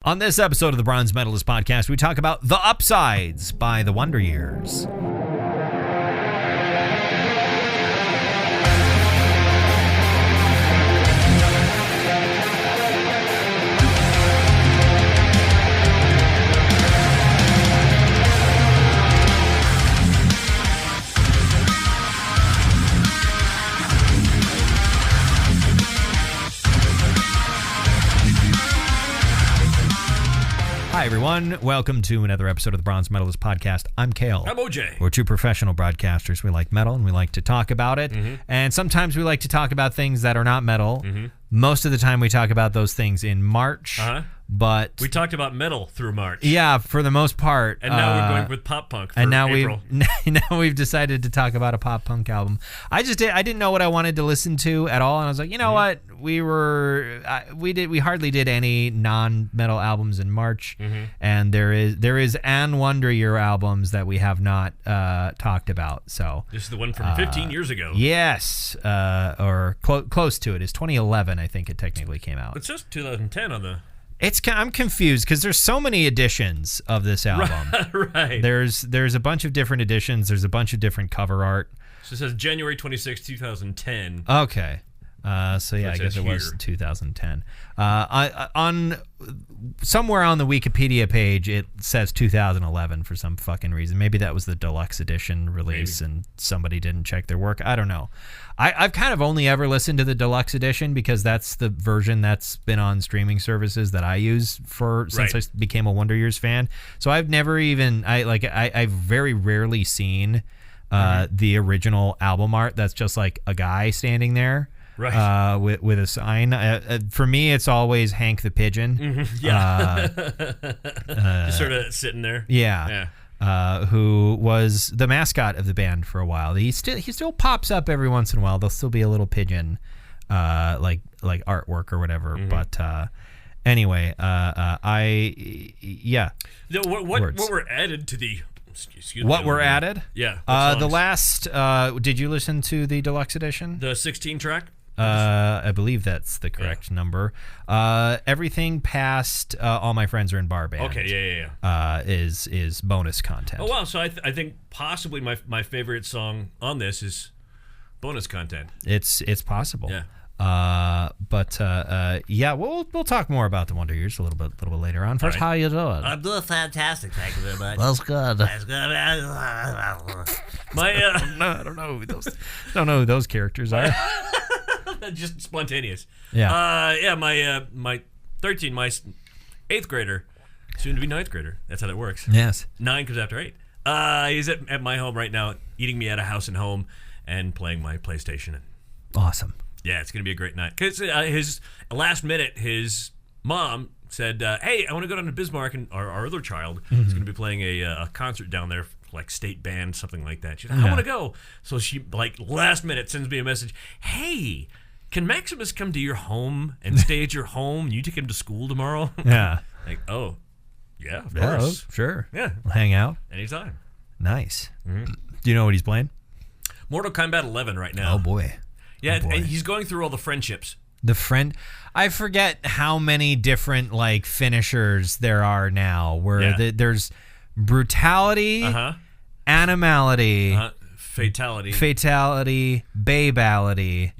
On this episode of the Bronze Metalist Podcast, we talk about The Upsides by The Wonder Years. Hi, everyone. Welcome to another episode of the Bronze Metalist Podcast. I'm Kale. I'm OJ. We're two professional broadcasters. We like metal, and we like to talk about it. Mm-hmm. And sometimes we like to talk about things that are not metal. Mm-hmm. Most of the time, we talk about those things in March. But we talked about metal through March. Yeah, for the most part. And now we're going with pop punk for and now April. we've decided to talk about a pop punk album. I didn't know what I wanted to listen to at all, and I was like, you know what? We hardly did any non-metal albums in March, and there is Anne Wonder Year albums that we have not talked about. So this is the one from 15 years ago. Yes, or close to it. It's 2011, I think it technically came out. It says 2010 on the. I'm confused because there's so many editions of this album. Right. There's a bunch of different editions. There's a bunch of different cover art. So it says January 26, 2010. Okay. So yeah, I guess it was 2010. On somewhere on the Wikipedia page, it says 2011 for some fucking reason. Maybe that was the deluxe edition release, and somebody didn't check their work. I don't know. I've kind of only ever listened to the deluxe edition because that's the version that's been on streaming services that I use since I became a Wonder Years fan. So I've never even I've very rarely seen the original album art. That's just like a guy standing there. Right. With a sign. For me, it's always Hank the Pigeon. Mm-hmm. Yeah. Just sort of sitting there. Yeah. Who was the mascot of the band for a while. He still pops up every once in a while. There'll still be a little pigeon, like artwork or whatever. Mm-hmm. But anyway, What were added to the. Excuse what me, were added? Yeah. The last. Did you listen to the deluxe edition? The 16 track. I believe that's the correct number. Everything past All My Friends Are in Bar Band. Okay, yeah. Is bonus content. Oh wow! So I think possibly my favorite song on this is bonus content. It's possible. Yeah. We'll talk more about the Wonder Years a little bit later on. First, how you doing? I'm doing fantastic, thank you very much. That's good. That's good. I don't know who those characters are. Just spontaneous. Yeah. My 8th grader, soon to be 9th grader. That's how that works. Yes. 9 comes after 8. He's at my home right now, eating me at a house and home, and playing my PlayStation. Awesome. Yeah, it's gonna be a great night. Cause his last minute, his mom said, "Hey, I want to go down to Bismarck, and our other child is gonna be playing a concert down there." Like state band, something like that. She's like, I want to go. So she, last minute, sends me a message. Hey, can Maximus come to your home and stay at your home? And you take him to school tomorrow? Yeah. Oh, yeah, of course. Sure. Yeah. We'll hang out. Anytime. Nice. Mm-hmm. Do you know what he's playing? Mortal Kombat 11 right now. Oh, boy. Yeah, and he's going through all the friendships. I forget how many different, finishers there are now, where there's brutality, animality, fatality, babality,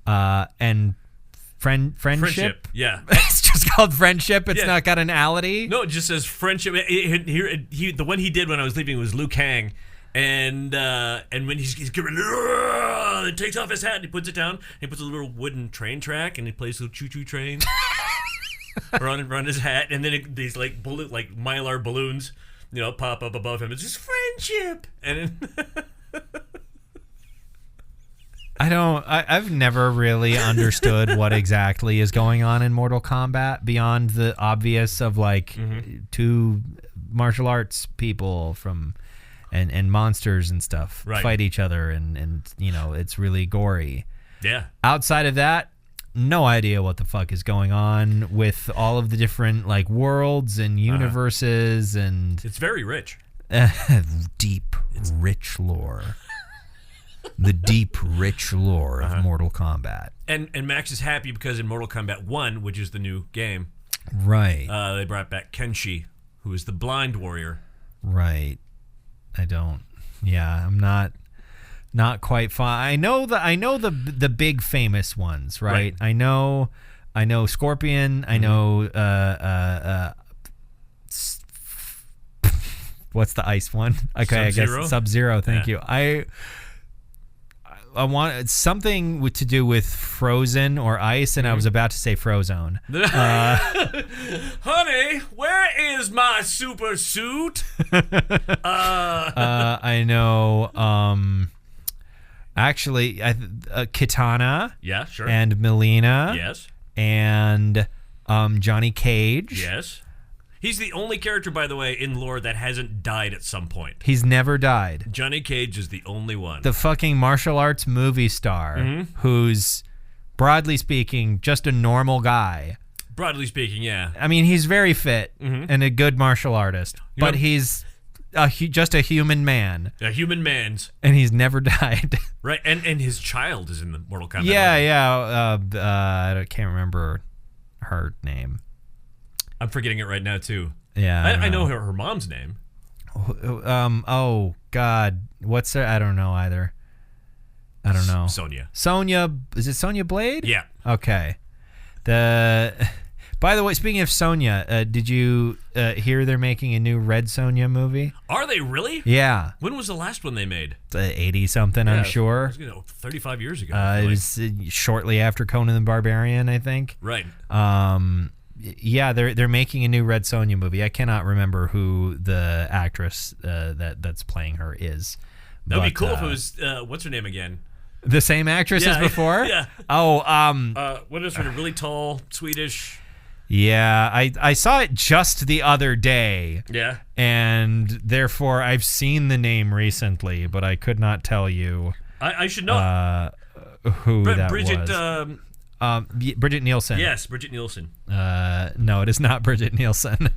and friendship. Yeah, it's just called friendship. It's not got an ality. No, it just says friendship. The one he did when I was leaving was Liu Kang, and when he's getting he takes off his hat and he puts it down. And he puts a little wooden train track and he plays a little choo-choo train around his hat, and then these mylar balloons. Pop up above him. It's just friendship. And I've never really understood what exactly is going on in Mortal Kombat beyond the obvious of two martial arts people and monsters and stuff fight each other and it's really gory. Yeah. Outside of that, no idea what the fuck is going on with all of the different worlds and universes and it's very rich. Deep, rich lore. The deep, rich lore of Mortal Kombat. And Max is happy because in Mortal Kombat 1, which is the new game, Right. They brought back Kenshi, who is the blind warrior. Right. I don't. Yeah, I'm not quite fine. I know the big famous ones, right? I know Scorpion. I know what's the ice one? Okay, Sub-Zero? I guess Sub-Zero. Thank you. I want something to do with Frozen or ice, and I was about to say Frozone. Honey, where is my super suit? I know. Actually, Kitana. Yeah, sure. And Melina. Yes. And Johnny Cage. Yes. He's the only character, by the way, in lore that hasn't died at some point. He's never died. Johnny Cage is the only one. The fucking martial arts movie star who's, broadly speaking, just a normal guy. Broadly speaking, yeah. I mean, he's very fit and a good martial artist, but he's just a human man. A human man's. And he's never died. Right, and his child is in the Mortal Kombat movie. I can't remember her name. I'm forgetting it right now, too. Yeah. I know her mom's name. Oh, God. What's her? I don't know either. I don't know. Sonya. Is it Sonya Blade? Yeah. Okay. By the way, speaking of Sonya, did you hear they're making a new Red Sonya movie? Are they really? Yeah. When was the last one they made? 80-something, I'm sure. 35 years ago. It was shortly after Conan the Barbarian, I think. Right. Yeah, they're making a new Red Sonja movie. I cannot remember who the actress that's playing her is. That would be cool if it was what's her name again? The same actress as before? Yeah. Oh, what is her really tall Swedish? Yeah, I saw it just the other day. Yeah. And therefore I've seen the name recently, but I could not tell you. I should know who that Bridget, was. Bridget Nielsen. Yes, Bridget Nielsen. No, it is not Bridget Nielsen.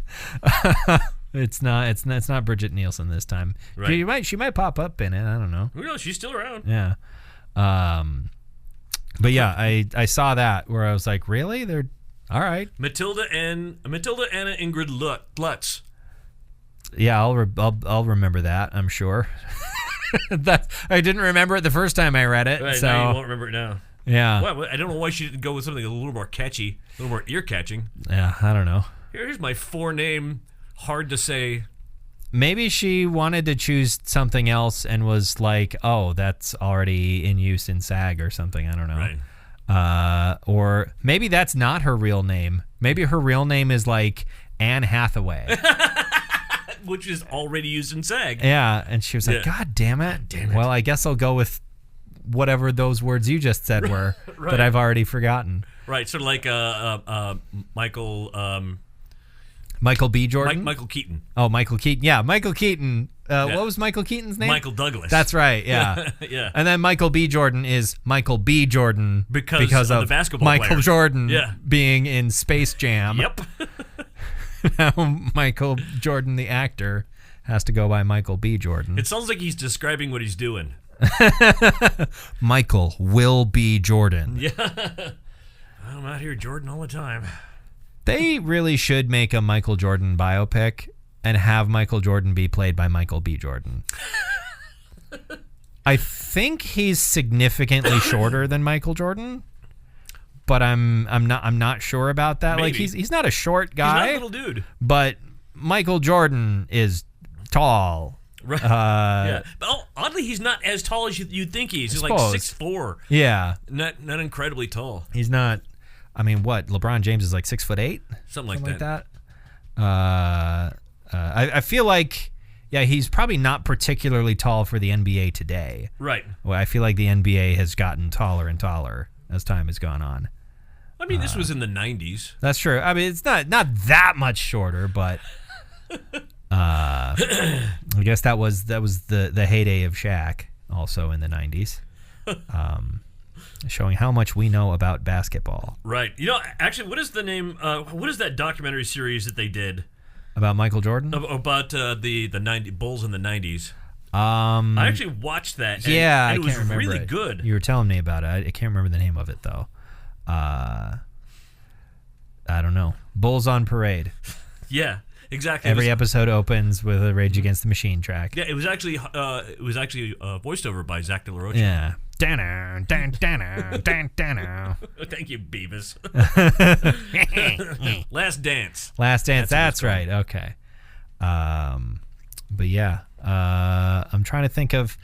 It's not Bridget Nielsen this time. Right. She might pop up in it. I don't know. Who knows? She's still around. Yeah. But yeah, I saw that where I was like, really? They're all right. Matilda, Anna, Ingrid Lutz. Yeah, I'll remember that. I'm sure. I didn't remember it the first time I read it. Right, so now you won't remember it now. Yeah. Well, I don't know why she didn't go with something a little more catchy, a little more ear-catching. Yeah, I don't know. Here's my 4-name, hard to say. Maybe she wanted to choose something else and was like, oh, that's already in use in SAG or something. I don't know. Right. Or maybe that's not her real name. Maybe her real name is like Anne Hathaway. Which is already used in SAG. Yeah, and she was like, God damn it. Well, I guess I'll go with whatever those words you just said were that I've already forgotten. Right, sort of like Michael B. Jordan? Michael Keaton. Oh, Michael Keaton. Yeah, Michael Keaton. What was Michael Keaton's name? Michael Douglas. That's right, yeah. Yeah. And then Michael B. Jordan is Michael B. Jordan because of the basketball Michael player. Jordan being in Space Jam. Yep. Now Michael Jordan, the actor, has to go by Michael B. Jordan. It sounds like he's describing what he's doing. Michael Will B. Jordan. Yeah. I'm out here Jordan all the time. They really should make a Michael Jordan biopic and have Michael Jordan be played by Michael B. Jordan. I think he's significantly shorter than Michael Jordan, but I'm not sure about that. Maybe. Like he's not a short guy. He's not a little dude. But Michael Jordan is tall. Right. Yeah. But oddly, he's not as tall as you'd think he is. He's like 6'4". Yeah. Not incredibly tall. He's not. I mean, what? LeBron James is like 6'8". Something like that. I feel like, yeah, he's probably not particularly tall for the NBA today. Right. Well, I feel like the NBA has gotten taller and taller as time has gone on. I mean, this was in the 90s. That's true. I mean, it's not that much shorter, but I guess that was the heyday of Shaq, also in the 90s. Showing how much we know about basketball. Right. You know, actually, what is the name? What is that documentary series that they did about Michael Jordan? About the 90 Bulls in the 90s. I actually watched that. And it was really good. You were telling me about it. I can't remember the name of it though. I don't know. Bulls on Parade. Yeah, exactly. Every episode opens with a Rage Against the Machine track. Yeah, it was actually voiced over by Zach De La Rocha. Yeah. Thank you, Beavis. Last Dance. Last Dance. That's right. Okay. But yeah, I'm trying to think of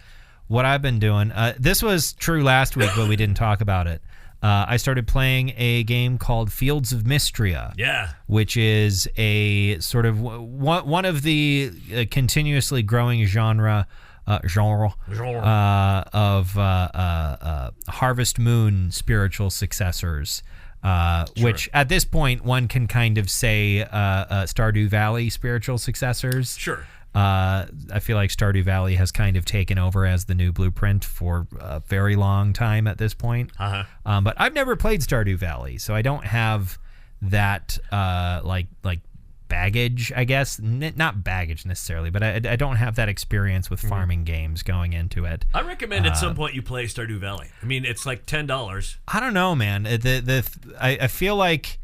what I've been doing. This was true last week, but we didn't talk about it. I started playing a game called Fields of Mystria. Yeah. Which is a sort of one of the continuously growing genre of Harvest Moon spiritual successors. Which at this point one can kind of say Stardew Valley spiritual successors. Sure. I feel like Stardew Valley has kind of taken over as the new blueprint for a very long time at this point. But I've never played Stardew Valley, so I don't have that like baggage, I guess. Not baggage necessarily, but I don't have that experience with farming games going into it. I recommend at some point you play Stardew Valley. I mean, it's like $10. I don't know, man. I feel like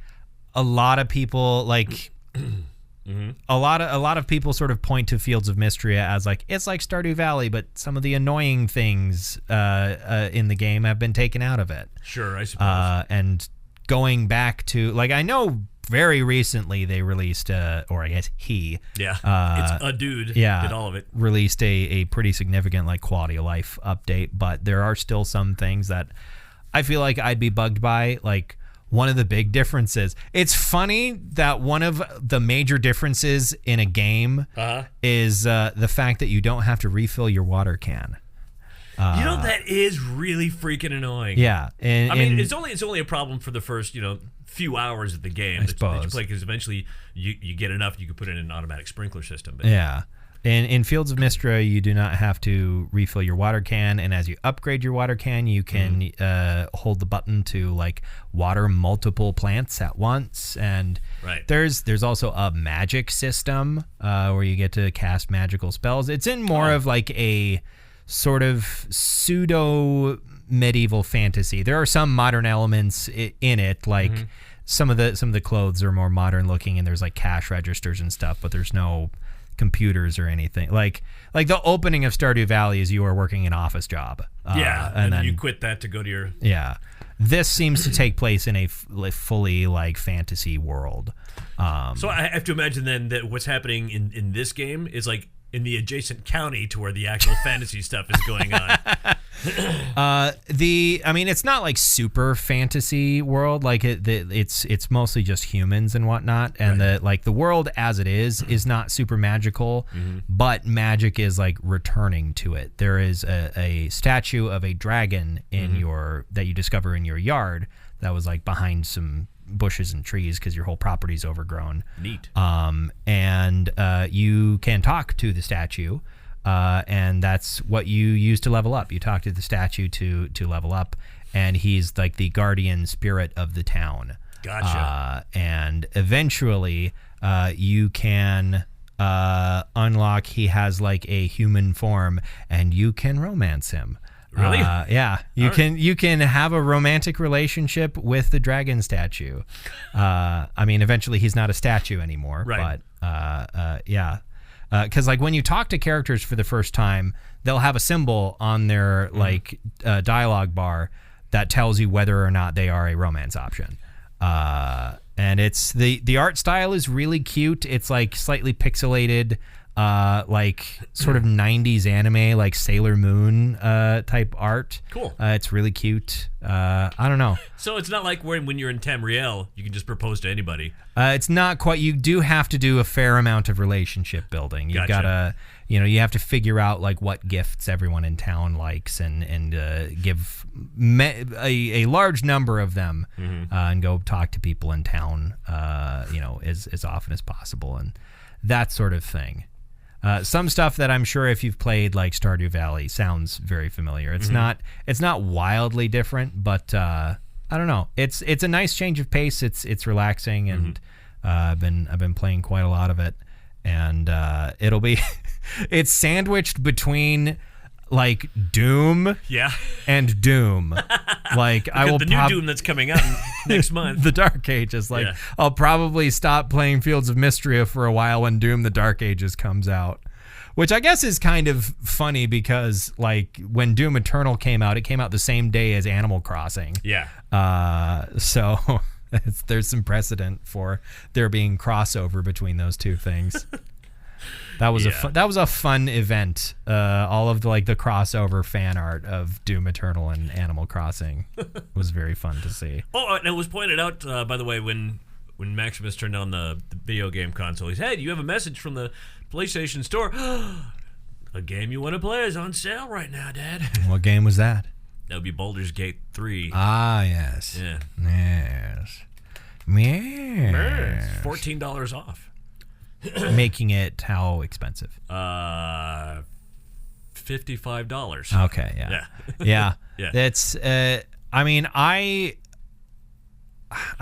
a lot of people like. A lot of people sort of point to Fields of Mystria as like it's like Stardew Valley, but some of the annoying things in the game have been taken out of it. Sure, I suppose. And going back to like I know very recently they released or I guess he it's a dude did all of it, released a pretty significant like quality of life update, but there are still some things that I feel like I'd be bugged by. Like one of the big differences. It's funny that one of the major differences in a game is the fact that you don't have to refill your water can. That is really freaking annoying. Yeah, I mean, it's only a problem for the first few hours of the game that you play, because eventually you get enough, you can put in an automatic sprinkler system. But yeah. In Fields of Mystria, you do not have to refill your water can, and as you upgrade your water can, you can hold the button to like water multiple plants at once. And there's also a magic system where you get to cast magical spells. It's in more of like a sort of pseudo medieval fantasy. There are some modern elements in it, like some of the clothes are more modern looking, and there's like cash registers and stuff, but there's no computers or anything. Like the opening of Stardew Valley is you are working an office job. And then you quit that to go to your... Yeah. This seems to take place in a fully like fantasy world. So I have to imagine then that what's happening in this game is like in the adjacent county to where the actual fantasy stuff is going on. It's not like super fantasy world. Like it's mostly just humans and whatnot, and the world as it is not super magical, but magic is like returning to it. There is a statue of a dragon in that you discover in your yard that was like behind some bushes and trees because your whole property's overgrown. Neat. And you can talk to the statue. And that's what you use to level up. You talk to the statue to level up, and he's like the guardian spirit of the town. Gotcha. And eventually, you can unlock. He has like a human form, and you can romance him. Really? Yeah. You can have a romantic relationship with the dragon statue. Eventually he's not a statue anymore. Right. But yeah. Because like when you talk to characters for the first time, they'll have a symbol on their dialogue bar that tells you whether or not they are a romance option. And it's the art style is really cute. It's like slightly pixelated, like sort of 90s anime, like Sailor Moon type art. Cool. It's really cute. I don't know. So it's not like when you're in Tamriel, you can just propose to anybody. It's not quite. You do have to do a fair amount of relationship building. You've got to, you have to figure out like what gifts everyone in town likes and give a large number of them and go talk to people in town, as often as possible and that sort of thing. Some stuff that I'm sure if you've played like Stardew Valley sounds very familiar. It's not wildly different, but I don't know. It's a nice change of pace. It's relaxing, and I've been playing quite a lot of it, and it'll be it's sandwiched between like Doom Yeah. and Doom. Like I will the new Doom that's coming out next month. The Dark Ages. Like I'll probably stop playing Fields of Mystery for a while when Doom the Dark Ages comes out. Which I guess is kind of funny because like when Doom Eternal came out, it came out the same day as Animal Crossing. Yeah. So there's some precedent for there being crossover between those two things. That was a fun event. All of the crossover fan art of Doom Eternal and Animal Crossing was very fun to see. Oh, and it was pointed out, by the way, when Maximus turned on the video game console, he said, "Hey, you have a message from the PlayStation Store. A game you want to play is on sale right now, Dad." What game was that? That would be Baldur's Gate 3. Ah, yes. Yeah. Yes. Yes. $14 off. Making it how expensive? $55. Okay, yeah. Yeah. Yeah. It's I mean, I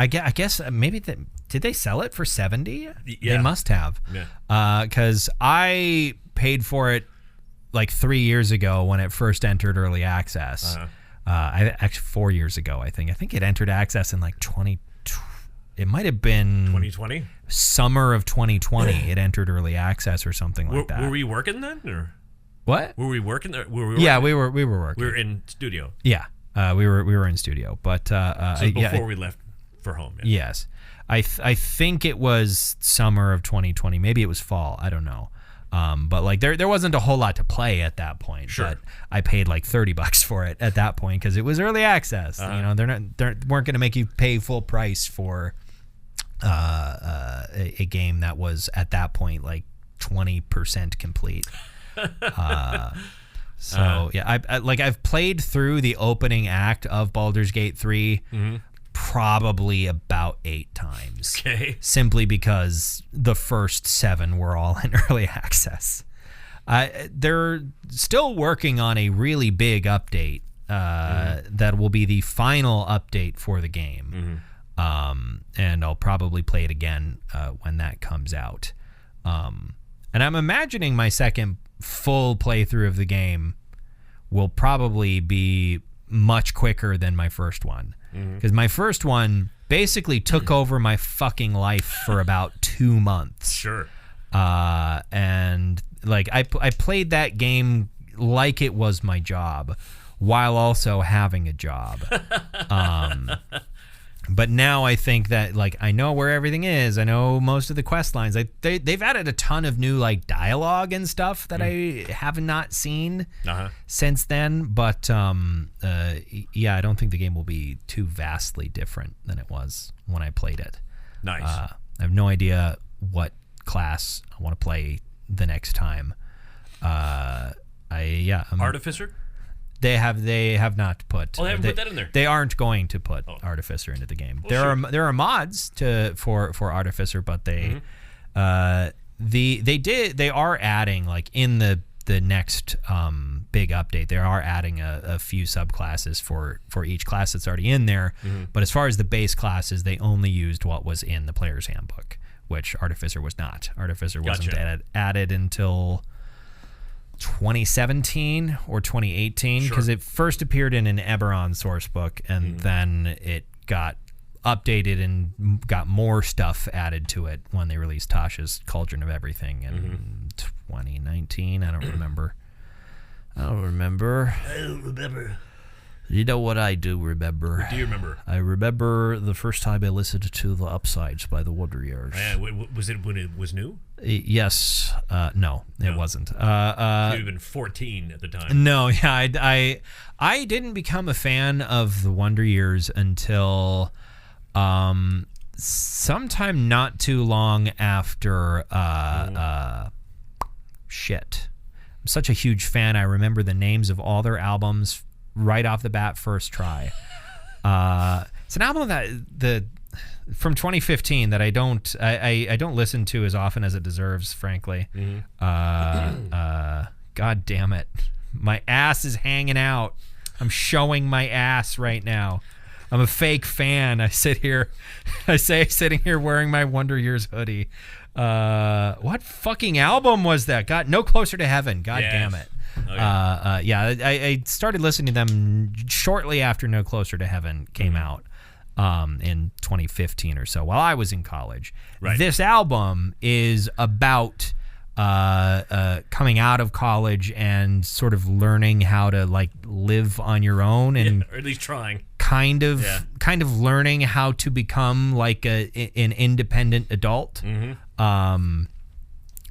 guess maybe did they sell it for 70? Yeah. They must have. Yeah. Cuz I paid for it like 3 years ago when it first entered early access. Actually 4 years ago, I think. I think it entered access in like it might have been 2020? Summer of 2020. It entered early access or something like that. Were we working then, or what? Were we working there? Yeah, we were working. We were in studio. Yeah, we were in studio, but so before we left for home. Yeah. Yes, I think it was summer of 2020. Maybe it was fall. I don't know. But like there wasn't a whole lot to play at that point. Sure. But I paid like $30 for it at that point because it was early access. You know, they weren't going to make you pay full price for a game that was at that point like 20% complete. I've played through the opening act of Baldur's Gate 3 probably about 8 times. Okay. Simply because the first 7 were all in early access. They're still working on a really big update that will be the final update for the game. And I'll probably play it again when that comes out. And I'm imagining my second full playthrough of the game will probably be much quicker than my first one. Because my first one basically took over my fucking life for about 2 months. Sure. And like I played that game like it was my job while also having a job. But now I think that like I know where everything is. I know most of the quest lines. They've added a ton of new like dialogue and stuff that I have not seen since then. But yeah, I don't think the game will be too vastly different than it was when I played it. Nice. I have no idea what class I want to play the next time. Artificer? They have not put. Oh, they haven't put that in there. They aren't going to put Artificer into the game. Well, there are mods for Artificer, but they they are adding like in the next big update. They are adding a few subclasses for each class that's already in there. But as far as the base classes, they only used what was in the player's handbook, which Artificer was not. Artificer wasn't added until 2017 or 2018 because it first appeared in an Eberron source book and then it got updated and got more stuff added to it when they released Tasha's Cauldron of Everything in 2019. I don't remember. You know what I do remember? What do you remember? I remember the first time I listened to The Upsides by the Wonder Years. Was it when it was new? Yes. No, it wasn't. You would have been 14 at the time. No, yeah. I didn't become a fan of the Wonder Years until sometime not too long after shit. I'm such a huge fan. I remember the names of all their albums right off the bat, first try. It's an album that from 2015 that I don't listen to as often as it deserves, frankly. God damn it, my ass is hanging out. I'm showing my ass right now. I'm a fake fan. sitting here wearing my Wonder Years hoodie. What fucking album was that? God, No Closer to Heaven. God damn it. Oh, yeah. I started listening to them shortly after No Closer to Heaven came out in 2015 or so, while I was in college. Right. This album is about coming out of college and sort of learning how to like live on your own, and or at least trying. Kind of learning how to become like an independent adult.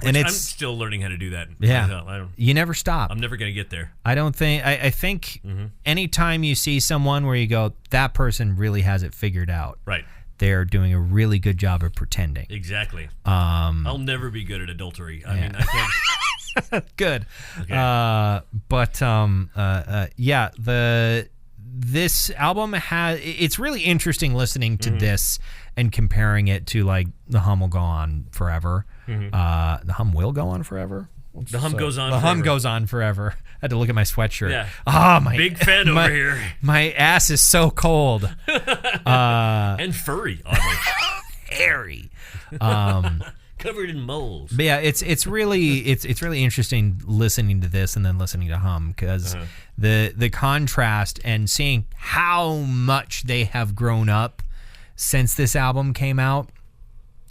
And I'm still learning how to do that. Yeah, myself. you never stop. I'm never going to get there. I don't think. I think anytime you see someone where you go, that person really has it figured out. Right. They're doing a really good job of pretending. Exactly. I'll never be good at adultery. I mean, I can't. Good. Okay. This album it's really interesting listening to this and comparing it to like The Hum Will Go On Forever. The Hum Will Go On Forever? The Hum Goes On The Forever. Hum Goes On Forever. I had to look at my sweatshirt. Yeah. Oh, my big fan over here. My ass is so cold. And furry, oddly. Hairy. Covered in moles. But yeah, it's really interesting listening to this and then listening to Hum, because the contrast and seeing how much they have grown up since this album came out.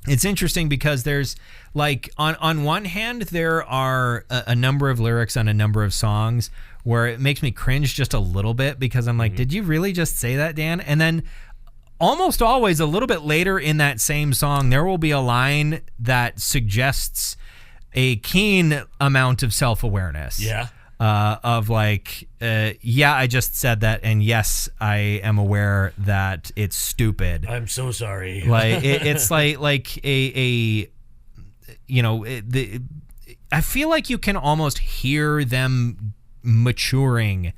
It's interesting because there's like on one hand there are a number of lyrics on a number of songs where it makes me cringe just a little bit, because I'm like, did you really just say that, Dan? And then almost always a little bit later in that same song, there will be a line that suggests a keen amount of self-awareness. Yeah. Of like, yeah, I just said that, and yes, I am aware that it's stupid. I'm so sorry. Like it's like a you know, I feel like you can almost hear them maturing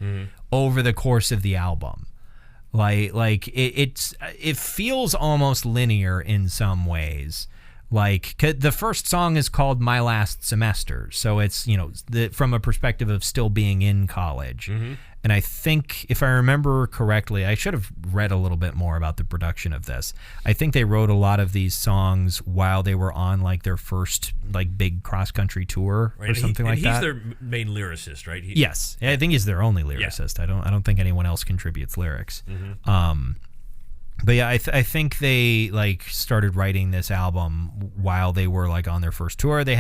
over the course of the album. Like it feels almost linear in some ways. Like the first song is called My Last Semester, so it's, you know, from a perspective of still being in college. And I think, if I remember correctly, I should have read a little bit more about the production of this. I think they wrote a lot of these songs while they were on like their first like big cross country tour or something like that. He's their main lyricist, right? Yes, I think he's their only lyricist. Yeah. I don't think anyone else contributes lyrics. But yeah, I think they like started writing this album while they were like on their first tour. They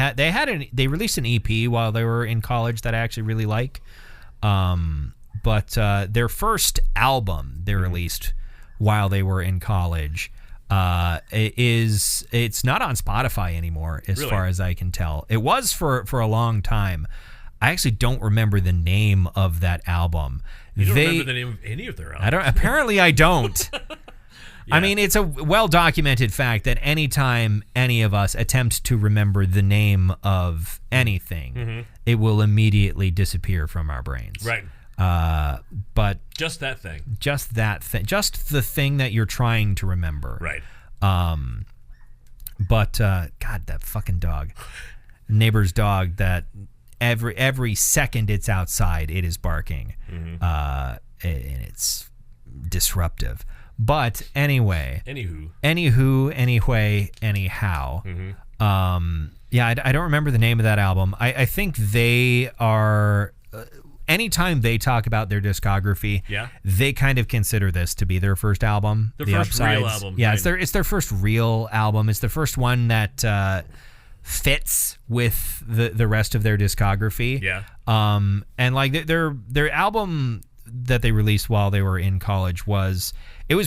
released an EP while they were in college that I actually really like. But their first album they released while they were in college it's not on Spotify anymore, as far as I can tell. It was for a long time. I actually don't remember the name of that album. You don't remember the name of any of their albums? Apparently I don't. Yeah. I mean, it's a well-documented fact that anytime any of us attempt to remember the name of anything, it will immediately disappear from our brains. Right. But just that thing. Just the thing that you're trying to remember. Right. But God, that fucking dog, neighbor's dog. That every second it's outside, it is barking, and it's disruptive. But anyway. Anyway, anyhow. Yeah, I don't remember the name of that album. I think they are. Anytime they talk about their discography, they kind of consider this to be their first album. Their first real album. Yeah, right. It's their first real album. It's the first one that fits with the rest of their discography. Yeah. And like their album that they released while they were in college was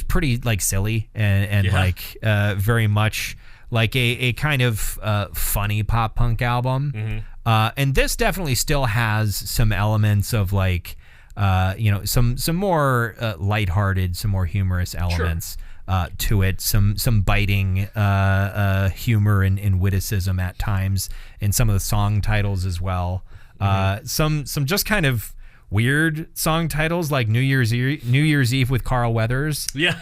pretty like silly and like very much like a kind of funny pop punk album. And this definitely still has some elements of like some more lighthearted, some more humorous elements to it, some biting humor and witticism at times in some of the song titles as well. Some just kind of weird song titles like New Year's Eve with Carl Weathers. Yeah.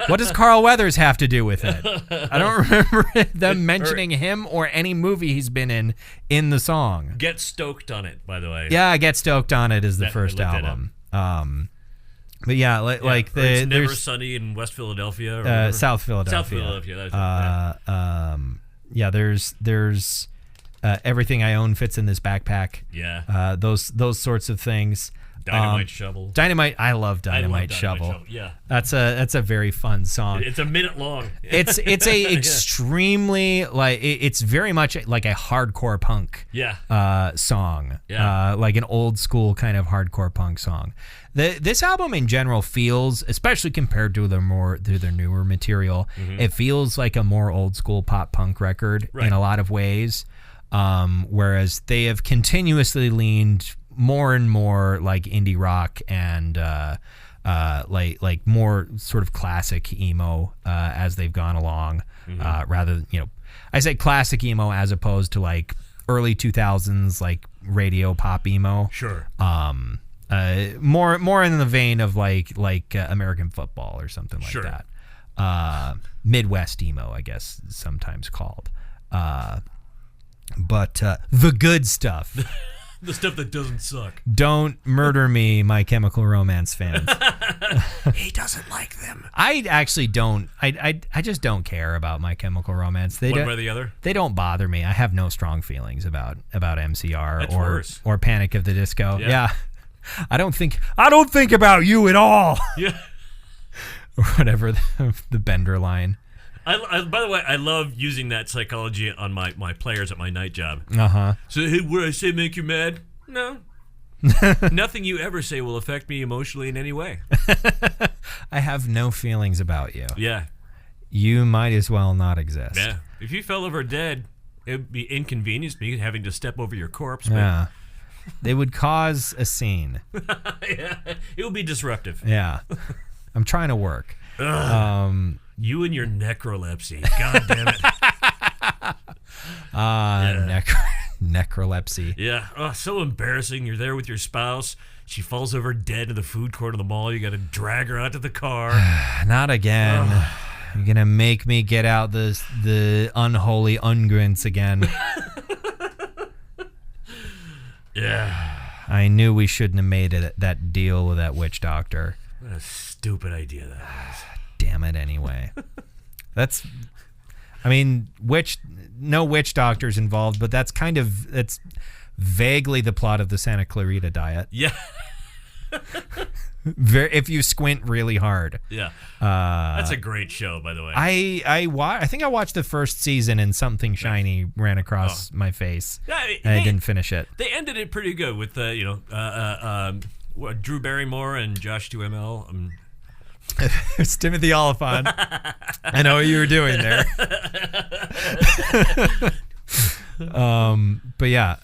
What does Carl Weathers have to do with it? I don't remember them mentioning him or any movie he's been in the song. Get Stoked on It, by the way. Yeah, Get Stoked on It is the first album. But yeah, like it's Never Sunny in West Philadelphia or South Philadelphia. South Philadelphia. That was Everything I Own Fits in This Backpack. Yeah. Those sorts of things. Dynamite Shovel. Dynamite. I love Dynamite Shovel. Yeah. That's a very fun song. It's a minute long. It's a extremely it's very much like a hardcore punk song. Yeah. Like an old school kind of hardcore punk song. This album in general feels, especially compared to their newer material, it feels like a more old school pop punk record in a lot of ways. Whereas they have continuously leaned more and more like indie rock and like more sort of classic emo as they've gone along. Rather, I say classic emo as opposed to like early 2000s like radio pop emo. Sure. More in the vein of like American Football or something like that. Midwest emo, I guess, sometimes called. But the good stuff. The stuff that doesn't suck. Don't murder me, My Chemical Romance fans. He doesn't like them. I actually don't. I just don't care about My Chemical Romance. One way or the other? They don't bother me. I have no strong feelings about MCR That's worse. or Panic of the Disco. Yeah. I don't think about you at all. Yeah. Or whatever the Bender line. I by the way, I love using that psychology on my players at my night job. So, hey, what I say make you mad? No. Nothing you ever say will affect me emotionally in any way. I have no feelings about you. Yeah. You might as well not exist. Yeah. If you fell over dead, it would be inconvenience me having to step over your corpse. Yeah. They would cause a scene. Yeah. It would be disruptive. Yeah. I'm trying to work. You and your necrolepsy. God damn it. Necrolepsy. Yeah. Oh, so embarrassing. You're there with your spouse. She falls over dead in the food court of the mall. You got to drag her out to the car. Not again. You're going to make me get out the unholy unguents again. Yeah. I knew we shouldn't have made that deal with that witch doctor. What a stupid idea that was. Damn it anyway. No witch doctors involved, but that's vaguely the plot of the Santa Clarita Diet. Yeah. If you squint really hard. Yeah. That's a great show, by the way. I think I watched the first season and something shiny ran across my face. Yeah, and I didn't finish it. They ended it pretty good with Drew Barrymore and Josh 2ML. It's Timothy Oliphant. I know what you were doing there. But yeah,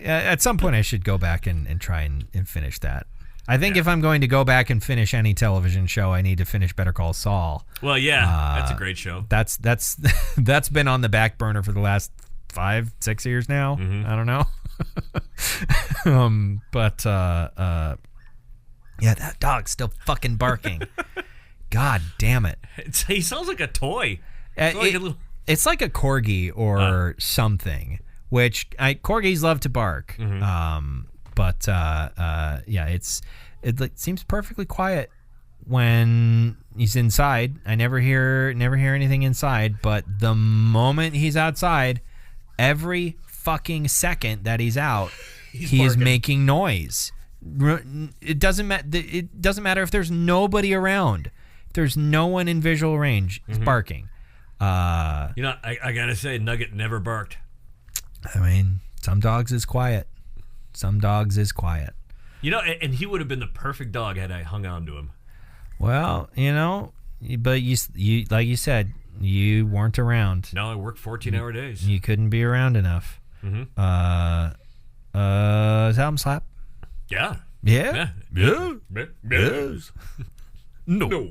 at some point I should go back and try and finish that. I think if I'm going to go back and finish any television show, I need to finish Better Call Saul. Well, yeah, that's a great show. That's been on the back burner for the last 5-6 years now. I don't know. Yeah, that dog's still fucking barking. God damn it. He sounds like a toy. It's like a corgi or something, which corgis love to bark. But it seems perfectly quiet when he's inside. I never hear anything inside, but the moment he's outside, every fucking second that he's out, he is making noise. It doesn't matter if there's nobody around. If there's no one in visual range, he's barking. I gotta say, Nugget never barked. I mean, some dogs is quiet. And he would have been the perfect dog had I hung on to him. Well, but you like you said, you weren't around. No, I worked 14-hour days. You couldn't be around enough. Is album slap? Yeah. Yeah. Yeah. Yes. No.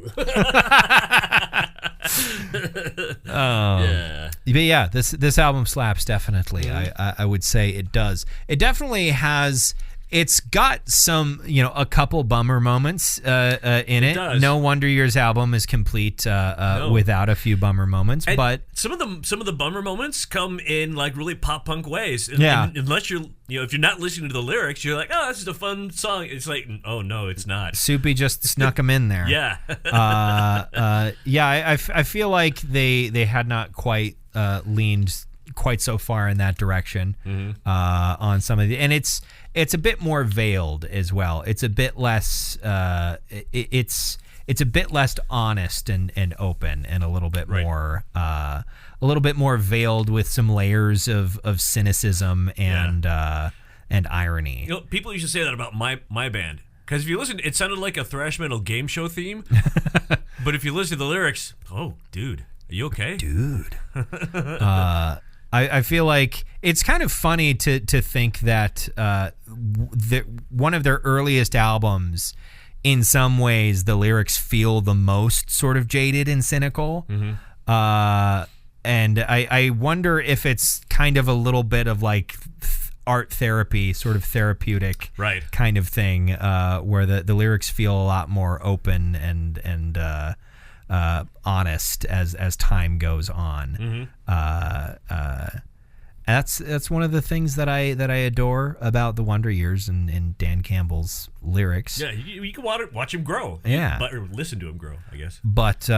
Yeah. But yeah, this album slaps definitely. I would say it does. It definitely has. It's got some, a couple bummer moments in it. Does. No Wonder Years album is complete without a few bummer moments. And but some of the bummer moments come in like really pop punk ways. Yeah. Unless you're, if you're not listening to the lyrics, you're like, oh, this is a fun song. It's like, oh no, it's not. Soupy just snuck them in there. Yeah. I feel like they had not quite leaned quite so far in that direction on some of the, and it's a bit more veiled as well. It's a bit less it's a bit less honest and open, and a little bit more veiled with some layers of cynicism and irony. People used to say that about my band. Because if you listen, it sounded like a thrash metal game show theme. But if you listen to the lyrics, oh, dude, are you okay? Dude. I feel like it's kind of funny to think that one of their earliest albums, in some ways, the lyrics feel the most sort of jaded and cynical. And I wonder if it's kind of a little bit of like art therapy, sort of therapeutic kind of thing, where the lyrics feel a lot more open and honest as time goes on. That's one of the things that I adore about the Wonder Years and Dan Campbell's lyrics. Yeah, you can watch him grow. Yeah, or listen to him grow, I guess. But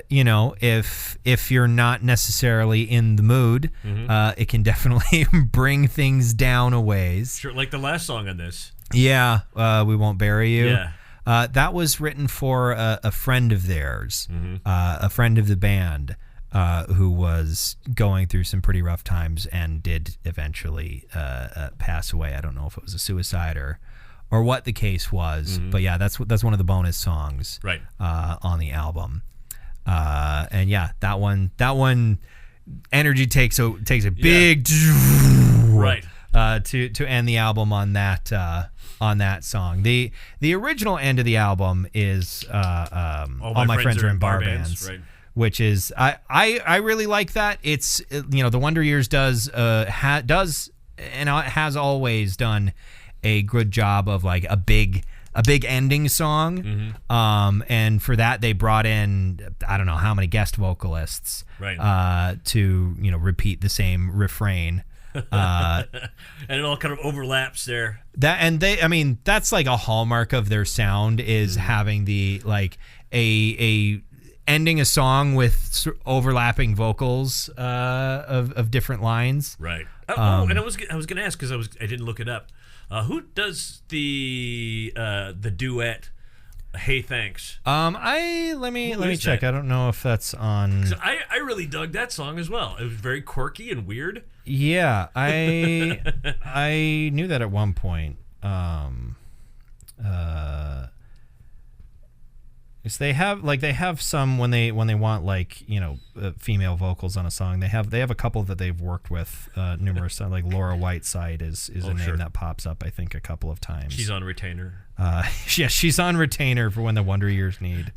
if you're not necessarily in the mood, it can definitely bring things down a ways. Sure, like the last song on this. Yeah, We Won't Bury You. Yeah. That was written for a friend of theirs, a friend of the band, who was going through some pretty rough times and did eventually pass away. I don't know if it was a suicide or what the case was, but yeah, that's one of the bonus songs on the album. And yeah, that one energy takes a big to end the album on that song. The original end of the album is All My Friends Are in Bar Bands. Right. Which is I really like that. It's the Wonder Years does and has always done a good job of like a big ending song. And for that they brought in I don't know how many guest vocalists to repeat the same refrain. And it all kind of overlaps there. That's like a hallmark of their sound is having the like a ending a song with overlapping vocals of different lines. Right. And I was going to ask because I didn't look it up. Who does the duet? Hey, thanks. Let me check. That? I don't know if that's on. I really dug that song as well. It was very quirky and weird. Yeah, I knew that at one point. Is they have some when they want like female vocals on a song. They have a couple that they've worked with numerous like Laura Whiteside is a name that pops up I think a couple of times. She's on retainer. Yeah, she's on retainer for when the Wonder Years need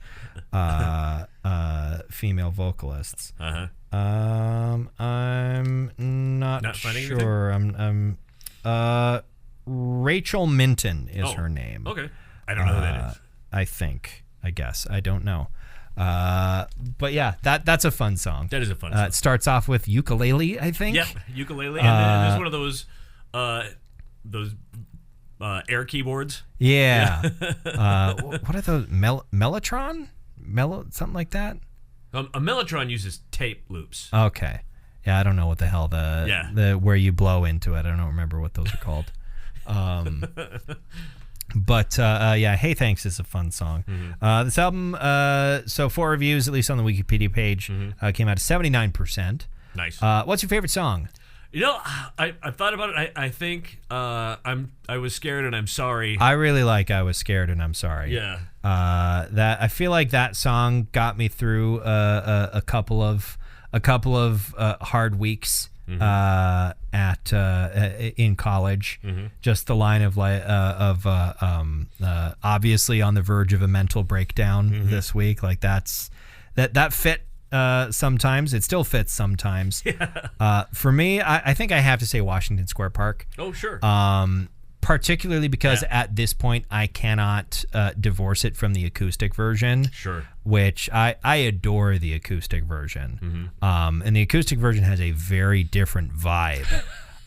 female vocalists. I'm not sure. I'm Rachel Minton is her name. Okay, I don't know who that is. I guess I don't know, but yeah, that's a fun song. That is a fun song. It starts off with ukulele, I think. Yep, ukulele, and then there's one of those air keyboards. Yeah. What are those? Mellotron? Something like that. A Mellotron uses tape loops. Okay. Yeah, I don't know what the hell the where you blow into it. I don't remember what those are called. But yeah, Hey Thanks is a fun song. This album, so 4 reviews, at least on the Wikipedia page, came out at 79%. Nice. What's your favorite song? I thought about it. I think I was scared and I'm sorry. I really like I Was Scared and I'm Sorry. Yeah. That I feel like that song got me through a couple of hard weeks. In college, just the line of obviously on the verge of a mental breakdown this week, like that fit sometimes. It still fits sometimes. Yeah. For me, I think I have to say Washington Square Park. Oh, sure. Particularly because at this point I cannot divorce it from the acoustic version. Sure. Which I adore the acoustic version. And the acoustic version has a very different vibe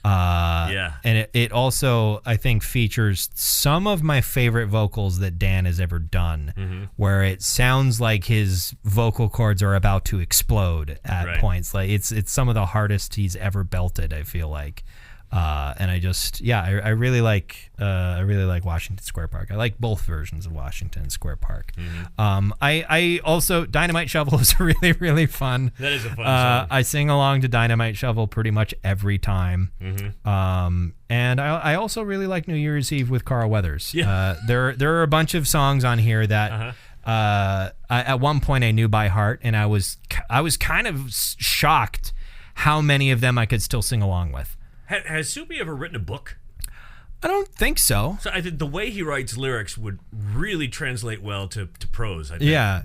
And it also, I think, features some of my favorite vocals that Dan has ever done, where it sounds like his vocal cords are about to explode at points. Like it's some of the hardest he's ever belted, I feel like. And I really like Washington Square Park. I like both versions of Washington Square Park. I also Dynamite Shovel is really, really fun. That is a fun song. I sing along to Dynamite Shovel pretty much every time. And I also really like New Year's Eve with Carl Weathers. There are a bunch of songs on here that at one point I knew by heart, and I was kind of shocked how many of them I could still sing along with. Has Soupy ever written a book? I don't think so. So I think the way he writes lyrics would really translate well to prose, I think. Yeah,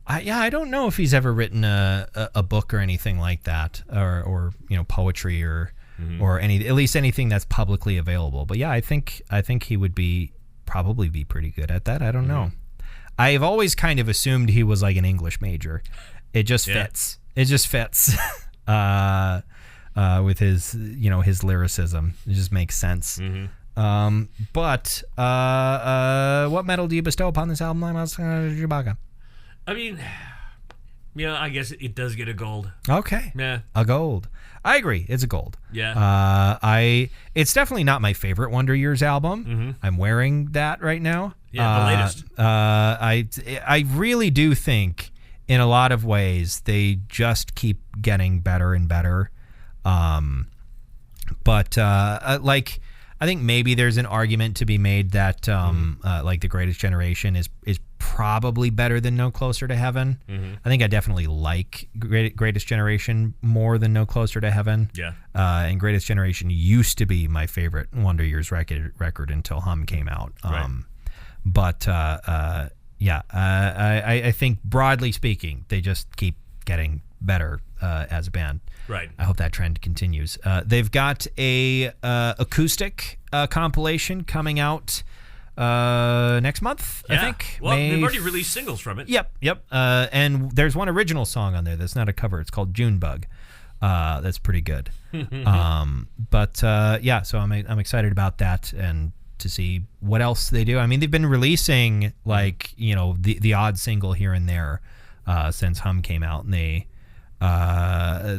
I don't know if he's ever written a book or anything like that, or poetry or at least anything that's publicly available. But yeah, I think he would probably be pretty good at that. I don't know. I've always kind of assumed he was like an English major. It just fits. It just fits. With his lyricism, it just makes sense. But what medal do you bestow upon this album? I mean, I guess it does get a gold. Okay, a gold. I agree, it's a gold. It's definitely not my favorite Wonder Years album. I'm wearing that right now. The latest. I really do think, in a lot of ways, they just keep getting better and better. I think maybe there's an argument to be made that like The Greatest Generation is probably better than No Closer to Heaven. I think I definitely like Greatest Generation more than No Closer to Heaven. And Greatest Generation used to be my favorite Wonder Years record until Hum came out. I think broadly speaking, they just keep getting better as a band. Right. I hope that trend continues. They've got a acoustic compilation coming out next month, I think. Well, they've already released singles from it. Yep. And there's one original song on there that's not a cover. It's called Junebug. That's pretty good. So I'm excited about that and to see what else they do. I mean, they've been releasing the odd single here and there since Hum came out, and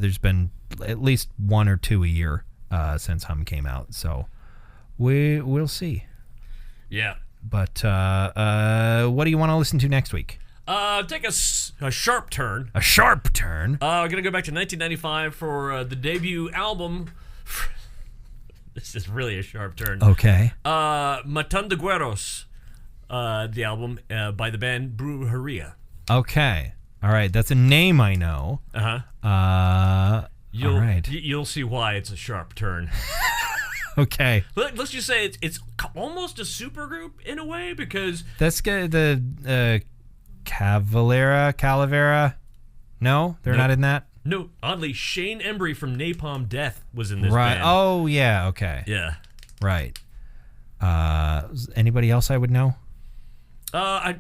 there's been at least one or two a year since Hum came out. So we'll see. Yeah. But what do you want to listen to next week? Take a sharp turn. A sharp turn? We're going to go back to 1995 for the debut album. This is really a sharp turn. Okay. Matandagueros, the album by the band Brujeria. Okay. All right. That's a name I know. You'll, all right. You'll see why it's a sharp turn. Okay. Let's just say it's almost a supergroup in a way, because that's the Calavera. No, they're not in that. No, oddly, Shane Embry from Napalm Death was in this band. Oh yeah. Okay. Yeah. Right. Anybody else I would know? I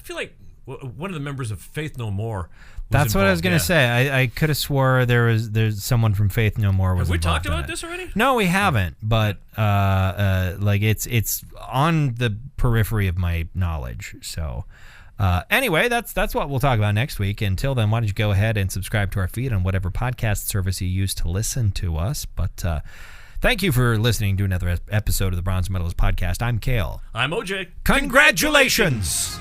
feel like one of the members of Faith No More. That's what I was going to say. I could have swore there's someone from Faith No More was involved. Have we talked about this already? No, we haven't. But it's on the periphery of my knowledge. So anyway, that's what we'll talk about next week. Until then, why don't you go ahead and subscribe to our feed on whatever podcast service you use to listen to us. But thank you for listening to another episode of the Bronze Medalist Podcast. I'm Kale. I'm OJ. Congratulations.